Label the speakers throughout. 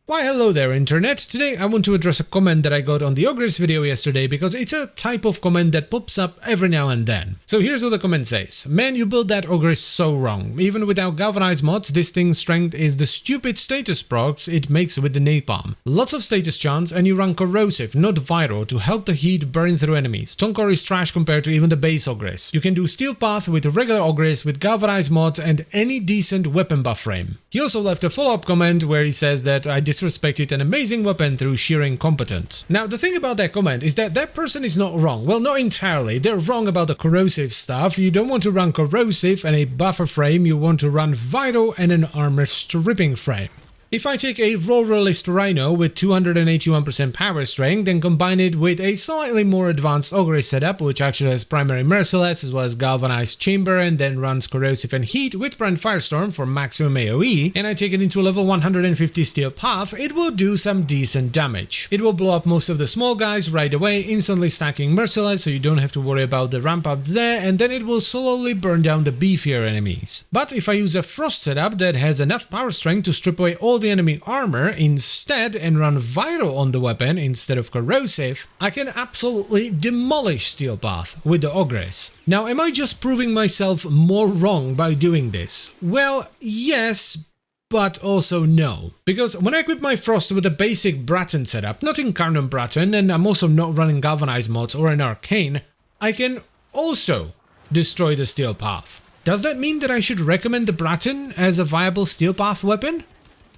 Speaker 1: Why hello there internet, today I want to address a comment that I got on the Ogres video yesterday because it's a type of comment that pops up every now and then. So here's what the comment says: man, you built that Ogre so wrong. Even without galvanized mods, this thing's strength is the stupid status procs it makes with the napalm. Lots of status chance and you run corrosive, not viral, to help the heat burn through enemies. Tonkor is trash compared to even the base Ogres. You can do steel path with regular Ogres with galvanized mods and any decent weapon buff frame. He also left a follow-up comment where he says that I disrespected an amazing weapon through sheer incompetence. Now the thing about that comment is that that person is not wrong. Well, not entirely. They're wrong about the corrosive stuff. You don't want to run corrosive and a buffer frame, you want to run vital and an armor stripping frame. If I take a raw realist Rhino with 281% power strength and combine it with a slightly more advanced Ogre setup, which actually has primary merciless as well as galvanized chamber and then runs corrosive and heat with Brand Firestorm for maximum AoE, and I take it into level 150 steel path, it will do some decent damage. It will blow up most of the small guys right away, instantly stacking merciless so you don't have to worry about the ramp up there, and then it will slowly burn down the beefier enemies. But if I use a frost setup that has enough power strength to strip away all the enemy armor instead and run vital on the weapon instead of corrosive, I can absolutely demolish steel path with the Ogres. Now, am I just proving myself more wrong by doing this? Well, yes, but also no. Because when I equip my Frost with a basic Bratton setup, not Incarnate Bratton, and I'm also not running galvanized mods or an arcane, I can also destroy the steel path. Does that mean that I should recommend the Bratton as a viable steel path weapon?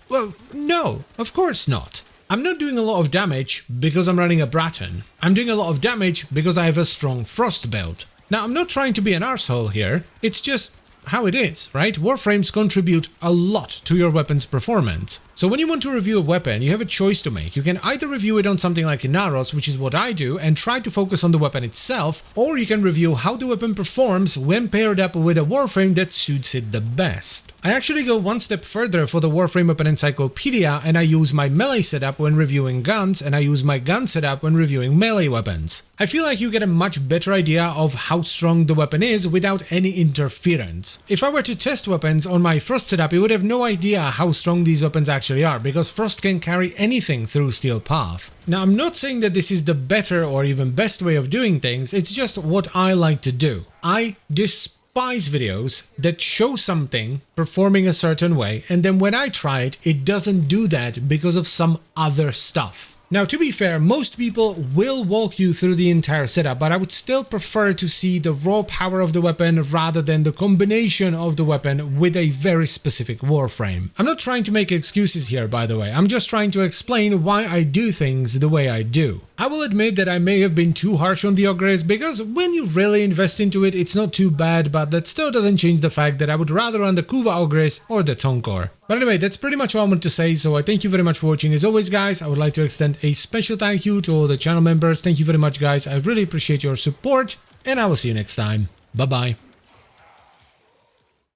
Speaker 1: Well, no, of course not. I'm not doing a lot of damage because I'm running a Bratton. I'm doing a lot of damage because I have a strong Frost build. Now, I'm not trying to be an arsehole here, it's just how it is, right? Warframes contribute a lot to your weapon's performance. So when you want to review a weapon, you have a choice to make. You can either review it on something like Inaros, which is what I do, and try to focus on the weapon itself, or you can review how the weapon performs when paired up with a Warframe that suits it the best. I actually go one step further for the Warframe Weapon Encyclopedia, and I use my melee setup when reviewing guns, and I use my gun setup when reviewing melee weapons. I feel like you get a much better idea of how strong the weapon is without any interference. If I were to test weapons on my Frost setup, you would have no idea how strong these weapons actually are, because Frost can carry anything through steel path. Now, I'm not saying that this is the better or even best way of doing things, it's just what I like to do. I despise videos that show something performing a certain way, and then when I try it, it doesn't do that because of some other stuff. Now, to be fair, most people will walk you through the entire setup, but I would still prefer to see the raw power of the weapon rather than the combination of the weapon with a very specific Warframe. I'm not trying to make excuses here, by the way. I'm just trying to explain why I do things the way I do. I will admit that I may have been too harsh on the Ogres because when you really invest into it, it's not too bad, but that still doesn't change the fact that I would rather run the Kuva Ogres or the Tonkor. But anyway, that's pretty much all I want to say, so I thank you very much for watching. As always, guys, I would like to extend a special thank you to all the channel members. Thank you very much, guys. I really appreciate your support, and I will see you next time. Bye-bye.